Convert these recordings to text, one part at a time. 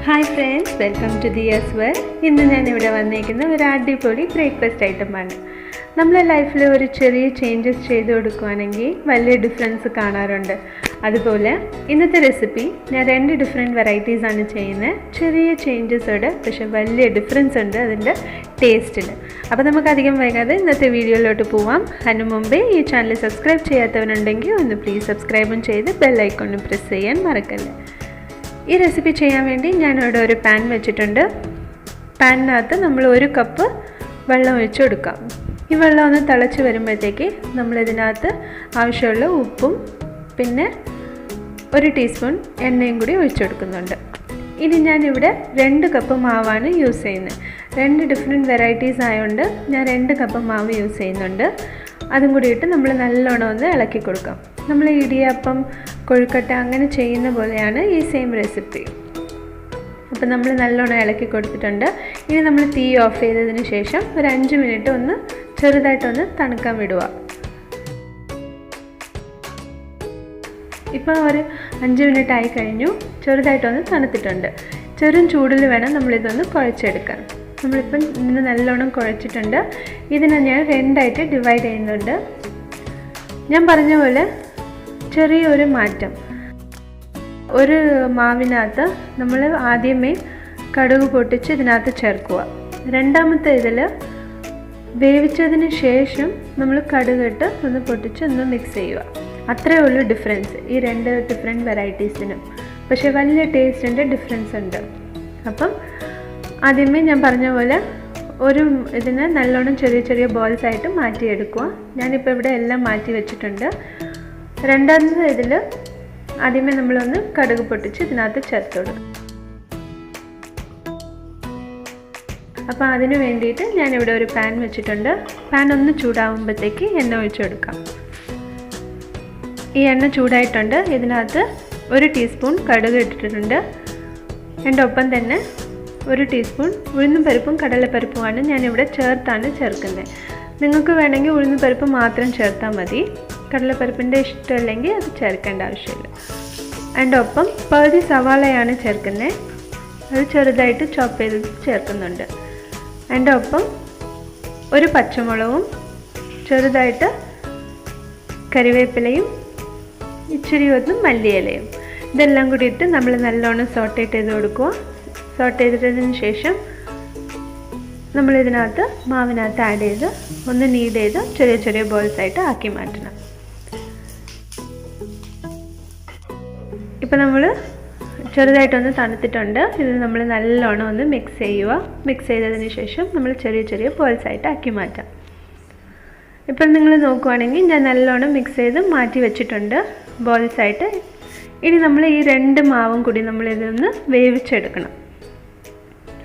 Hi friends, welcome to Dhiya's world. ഇന്ന് ഞാൻ ഇവിടെ വന്നിരിക്കുന്ന ഒരു അടിപൊളി ബ്രേക്ക്ഫാസ്റ്റ് ഐറ്റമാണ്. നമ്മുടെ ലൈഫിൽ ഒരു ചെറിയ ചേഞ്ചസ് ചെയ്തു കൊടുക്കുകയാണെങ്കിൽ വലിയ ഡിഫറൻസ് കാണാറുണ്ട്. അതുപോലെ ഇന്നത്തെ റെസിപ്പി ഞാൻ 2 ഡിഫറെൻറ്റ് വെറൈറ്റീസ് ആണ് ചെയ്യുന്നത്. ചെറിയ ചേഞ്ചസോടെ പക്ഷേ വലിയ ഡിഫറൻസ് ഉണ്ട് അതിൻ്റെ ടേസ്റ്റിൽ. അപ്പോൾ നമുക്ക് അധികം വൈകാതെ ഇന്നത്തെ വീഡിയോയിലോട്ട് പോവാം. അതിന് മുമ്പേ ഈ ചാനൽ സബ്സ്ക്രൈബ് ചെയ്യാത്തവരുണ്ടെങ്കിൽ ഒന്ന് പ്ലീസ് സബ്സ്ക്രൈബും ചെയ്ത് ബെൽ ഐക്കണും പ്രസ് ചെയ്യാൻ മറക്കല്ലേ. ഈ റെസിപ്പി ചെയ്യാൻ വേണ്ടി ഞാനിവിടെ ഒരു പാൻ വെച്ചിട്ടുണ്ട്. പാനിനകത്ത് നമ്മൾ 1 കപ്പ് വെള്ളം ഒഴിച്ച് കൊടുക്കാം. ഈ വെള്ളം ഒന്ന് തിളച്ച് വരുമ്പോഴത്തേക്ക് നമ്മളിതിനകത്ത് ആവശ്യമുള്ള ഉപ്പും പിന്നെ 1 ടീസ്പൂൺ എണ്ണയും കൂടി ഒഴിച്ചു കൊടുക്കുന്നുണ്ട്. ഇനി ഞാനിവിടെ 2 കപ്പ് മാവാണ് യൂസ് ചെയ്യുന്നത്. 2 ഡിഫറെൻറ്റ് വെറൈറ്റീസ് ആയതുകൊണ്ട് ഞാൻ 2 കപ്പ് മാവ് യൂസ് ചെയ്യുന്നുണ്ട്. അതും കൂടി ഇട്ട് നമ്മൾ നല്ലോണം ഒന്ന് ഇളക്കി കൊടുക്കാം. നമ്മൾ ഇടിയപ്പം കൊഴുക്കട്ട അങ്ങനെ ചെയ്യുന്ന പോലെയാണ് ഈ സെയിം റെസിപ്പി. അപ്പോൾ നമ്മൾ നല്ലോണം ഇളക്കി കൊടുത്തിട്ടുണ്ട്. ഇനി നമ്മൾ തീ ഓഫ് ചെയ്തതിന് ശേഷം ഒരു 5 മിനിറ്റ് ഒന്ന് ചെറുതായിട്ടൊന്ന് തണുക്കാൻ വിടുക. ഇപ്പോൾ ഒരു 5 മിനിറ്റ് ആയി കഴിഞ്ഞു. ചെറുതായിട്ടൊന്ന് തണുത്തിട്ടുണ്ട്. ചെറും ചൂടിൽ വേണം നമ്മളിതൊന്ന് കുഴച്ചെടുക്കാൻ. നമ്മളിപ്പം ഇന്ന് നല്ലോണം കുഴച്ചിട്ടുണ്ട്. ഇതിനെ ഞാൻ 2ആയിട്ട് ഡിവൈഡ് ചെയ്യുന്നുണ്ട്. ഞാൻ പറഞ്ഞ പോലെ ചെറിയൊരു മാറ്റം. ഒരു മാവിനകത്ത് നമ്മൾ ആദ്യമേ കടുക് പൊട്ടിച്ച് ഇതിനകത്ത് ചേർക്കുക. രണ്ടാമത്തെ ഇതിൽ വേവിച്ചതിന് ശേഷം നമ്മൾ കടുകിട്ട് ഒന്ന് പൊട്ടിച്ച് ഒന്ന് മിക്സ് ചെയ്യുക. അത്രയേ ഉള്ളൂ ഡിഫറൻസ് ഈ 2 ഡിഫറെൻറ്റ് വെറൈറ്റീസിനും. പക്ഷേ വലിയ ടേസ്റ്റിൻ്റെ ഡിഫറൻസ് ഉണ്ട്. അപ്പം ആദ്യമേ ഞാൻ പറഞ്ഞ പോലെ ഒരു ഇതിനെ നല്ലോണം ചെറിയ ചെറിയ ബോൾസ് ആയിട്ട് മാറ്റിയെടുക്കുക. ഞാനിപ്പോൾ ഇവിടെ എല്ലാം മാറ്റി വെച്ചിട്ടുണ്ട്. രണ്ടാമത്തെ ഇതിൽ ആദ്യമേ നമ്മളൊന്ന് കടുക് പൊട്ടിച്ച് ഇതിനകത്ത് ചേർത്ത് കൊടുക്കും. അപ്പോൾ അതിന് വേണ്ടിയിട്ട് ഞാനിവിടെ ഒരു പാൻ വെച്ചിട്ടുണ്ട്. പാൻ ഒന്ന് ചൂടാകുമ്പോഴത്തേക്ക് എണ്ണ ഒഴിച്ചു കൊടുക്കാം. ഈ എണ്ണ ചൂടായിട്ടുണ്ട്. ഇതിനകത്ത് 1 ടീസ്പൂൺ കടുക് ഇട്ടിട്ടുണ്ട്. എൻ്റെ ഒപ്പം തന്നെ 1 ടീസ്പൂൺ ഉഴുന്നും പരിപ്പും കടലപ്പരിപ്പുമാണ് ഞാനിവിടെ ചേർക്കുന്നത്. നിങ്ങൾക്ക് വേണമെങ്കിൽ ഉഴുന്ന് പരിപ്പ് മാത്രം ചേർത്താൽ മതി. കടലപ്പരിപ്പിൻ്റെ ഇഷ്ടമല്ലെങ്കിൽ അത് ചേർക്കേണ്ട ആവശ്യമില്ല. അതിൻ്റെ ഒപ്പം പകുതി സവാളയാണ് ചേർക്കുന്നത്. അത് ചെറുതായിട്ട് ചോപ്പ് ചെയ്ത് ചേർക്കുന്നുണ്ട്. അതിൻ്റെ ഒപ്പം 1 പച്ചമുളകും ചെറുതായിട്ട് കറിവേപ്പിലയും ഇച്ചിരി ഒന്ന് മല്ലിയിലയും ഇതെല്ലാം കൂടി ഇട്ട് നമ്മൾ നല്ലോണം സോട്ടേറ്റ് ചെയ്ത് കൊടുക്കുക. സോട്ട് ചെയ്തിട്ടതിന് ശേഷം നമ്മളിതിനകത്ത് മാവിനകത്ത് ആഡ് ചെയ്ത് ഒന്ന് നീഡ് ചെയ്ത് ചെറിയ ചെറിയ ബോൾസ് ആയിട്ട് ആക്കി മാറ്റണം. ഇപ്പോൾ നമ്മൾ ചെറുതായിട്ടൊന്ന് തണുത്തിട്ടുണ്ട്. ഇത് നമ്മൾ നല്ലോണം ഒന്ന് മിക്സ് ചെയ്യുക. മിക്സ് ചെയ്തതിന് ശേഷം നമ്മൾ ചെറിയ ചെറിയ ബോൾസ് ആയിട്ട് ആക്കി മാറ്റാം. ഇപ്പം നിങ്ങൾ നോക്കുവാണെങ്കിൽ ഞാൻ നല്ലോണം മിക്സ് ചെയ്ത് മാറ്റി വെച്ചിട്ടുണ്ട് ബോൾസ് ആയിട്ട്. ഇനി നമ്മൾ ഈ 2 മാവും കൂടി നമ്മളിതൊന്ന് വേവിച്ചെടുക്കണം.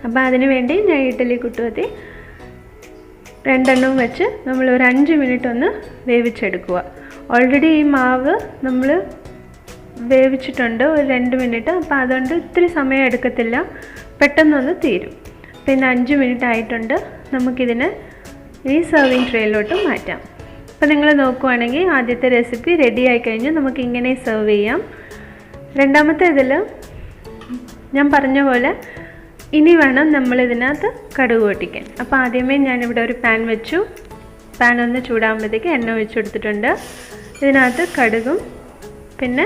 അപ്പോൾ അതിന് വേണ്ടി ഞാൻ ഇഡ്ഡലി കുട്ടുകത്തി 2 വെച്ച് നമ്മൾ ഒരു 5 മിനിറ്റ് ഒന്ന് വേവിച്ചെടുക്കുക. ഓൾറെഡി ഈ മാവ് നമ്മൾ വേവിച്ചിട്ടുണ്ട് ഒരു 2 മിനിറ്റ്. അപ്പോൾ അതുകൊണ്ട് ഇത്തിരി സമയം എടുക്കത്തില്ല, പെട്ടെന്നൊന്ന് തീരും. പിന്നെ 5 മിനിറ്റ് ആയിട്ടുണ്ട്. നമുക്കിതിനെ ഈ സെർവിങ് ട്രേയിലോട്ട് മാറ്റാം. അപ്പോൾ നിങ്ങൾ നോക്കുവാണെങ്കിൽ ആദ്യത്തെ റെസിപ്പി റെഡി ആയി കഴിഞ്ഞ് നമുക്കിങ്ങനെ സെർവ് ചെയ്യാം. രണ്ടാമത്തെ ഇതിൽ ഞാൻ പറഞ്ഞ പോലെ ഇനി വേണം നമ്മളിതിനകത്ത് കടുക് പൊട്ടിക്കാൻ. അപ്പോൾ ആദ്യമേ ഞാനിവിടെ ഒരു പാൻ വെച്ചു. പാൻ ഒന്ന് ചൂടാകുമ്പോഴത്തേക്ക് എണ്ണ ഒഴിച്ചു കൊടുത്തിട്ടുണ്ട്. ഇതിനകത്ത് കടുകും പിന്നെ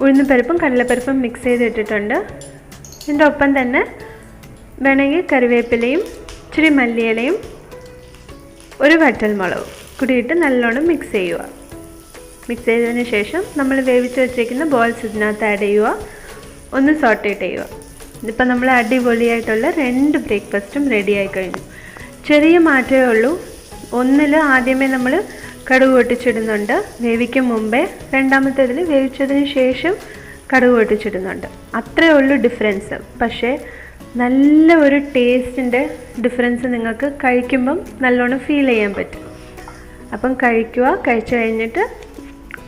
ഉഴുന്നുപരിപ്പും കടലപ്പരിപ്പും മിക്സ് ചെയ്തിട്ടിട്ടുണ്ട്. ഇതിൻ്റെ ഒപ്പം തന്നെ വേണമെങ്കിൽ കറിവേപ്പിലയും ഇച്ചിരി മല്ലിയിലയും 1 വറ്റൽമുളകും കൂടിയിട്ട് നല്ലോണം മിക്സ് ചെയ്യുക. മിക്സ് ചെയ്തതിന് ശേഷം നമ്മൾ വേവിച്ച് വെച്ചേക്കുന്ന ബോൾസ് ഇതിനകത്ത് ആഡ് ചെയ്യുക. ഒന്ന് സോട്ടേറ്റ് ചെയ്യുക. ഇതിപ്പോൾ നമ്മൾ അടിപൊളിയായിട്ടുള്ള 2 ബ്രേക്ക്ഫാസ്റ്റും റെഡി ആയി കഴിഞ്ഞു. ചെറിയ മാറ്റമേ ഉള്ളൂ. ഒന്നിൽ ആദ്യമേ നമ്മൾ കടുക് പൊട്ടിച്ചിടുന്നുണ്ട് വേവിക്കും മുമ്പേ. രണ്ടാമത്തേതിൽ വേവിച്ചതിന് ശേഷം കടുക് പൊട്ടിച്ചിടുന്നുണ്ട്. അത്രയേ ഉള്ളൂ ഡിഫറൻസ്. പക്ഷേ നല്ല ഒരു ടേസ്റ്റിൻ്റെ ഡിഫറൻസ് നിങ്ങൾക്ക് കഴിക്കുമ്പം നല്ലോണം ഫീൽ ചെയ്യാൻ പറ്റും. അപ്പം കഴിക്കുക. കഴിച്ചു കഴിഞ്ഞിട്ട്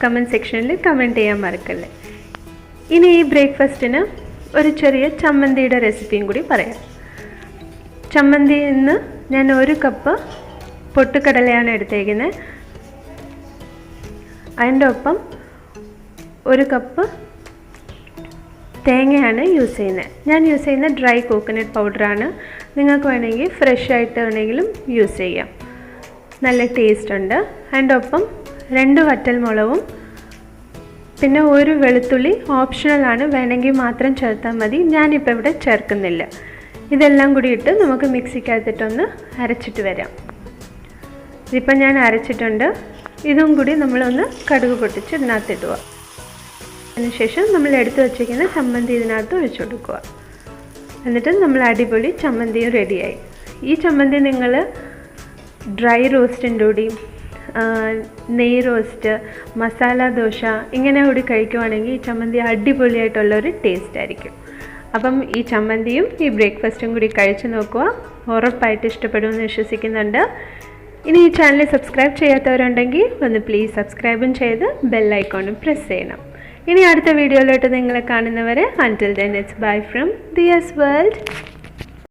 കമൻറ്റ് സെക്ഷനിൽ കമൻറ്റ് ചെയ്യാൻ മറക്കല്ലേ. ഇനി ഈ ബ്രേക്ക്ഫാസ്റ്റിന് ഒരു ചെറിയ ചമ്മന്തിയുടെ റെസിപ്പിയും കൂടി പറയാം. ചമ്മന്തി ഇന്ന് ഞാൻ 1 കപ്പ് പൊട്ടുകടലയാണ് എടുത്തേക്കുന്നത്. അതിൻ്റെ ഒപ്പം 1 കപ്പ് തേങ്ങയാണ് യൂസ് ചെയ്യുന്നത്. ഞാൻ യൂസ് ചെയ്യുന്ന ഡ്രൈ കോക്കനട്ട് പൗഡറാണ്. നിങ്ങൾക്ക് വേണമെങ്കിൽ ഫ്രഷ് ആയിട്ട് വേണമെങ്കിലും യൂസ് ചെയ്യാം. നല്ല ടേസ്റ്റ് ഉണ്ട്. അതിൻ്റെ ഒപ്പം 2 വറ്റൽമുളകും പിന്നെ 1 വെളുത്തുള്ളി ഓപ്ഷണലാണ്, വേണമെങ്കിൽ മാത്രം ചേർത്താൽ മതി. ഞാനിപ്പോൾ ഇവിടെ ചേർക്കുന്നില്ല. ഇതെല്ലാം കൂടി ഇട്ട് നമുക്ക് മിക്സിക്കകത്തിട്ടൊന്ന് അരച്ചിട്ട് വരാം. ഇതിപ്പോൾ ഞാൻ അരച്ചിട്ടുണ്ട്. ഇതും കൂടി നമ്മളൊന്ന് കടുക് പൊട്ടിച്ച് ഇതിനകത്തിടുക. അതിനുശേഷം നമ്മൾ എടുത്ത് വച്ചിരിക്കുന്ന ചമ്മന്തി ഇതിനകത്ത് ഒഴിച്ചു കൊടുക്കുക. എന്നിട്ട് നമ്മൾ അടിപൊളി ചമ്മന്തിയും റെഡിയായി. ഈ ചമ്മന്തി നിങ്ങൾ ഡ്രൈ റോസ്റ്റിൻ്റെ കൂടിയും നെയ് റോസ്റ്റ്, മസാല ദോശ ഇങ്ങനെ കൂടി കഴിക്കുവാണെങ്കിൽ ഈ ചമ്മന്തി അടിപൊളിയായിട്ടുള്ളൊരു ടേസ്റ്റ് ആയിരിക്കും. അപ്പം ഈ ചമ്മന്തിയും ഈ ബ്രേക്ക്ഫാസ്റ്റും കൂടി കഴിച്ചു നോക്കുക. ഉറപ്പായിട്ട് ഇഷ്ടപ്പെടുമെന്ന് വിശ്വസിക്കുന്നുണ്ട്. ഇനി ഈ ചാനൽ സബ്സ്ക്രൈബ് ചെയ്യാത്തവരുണ്ടെങ്കിൽ ഒന്ന് പ്ലീസ് സബ്സ്ക്രൈബും ചെയ്ത് ബെൽ ഐക്കോണും പ്രസ് ചെയ്യണം. ഇനി അടുത്ത വീഡിയോയിലോട്ട് നിങ്ങളെ കാണുന്നവരെ until then it's bye from Dhiya's world.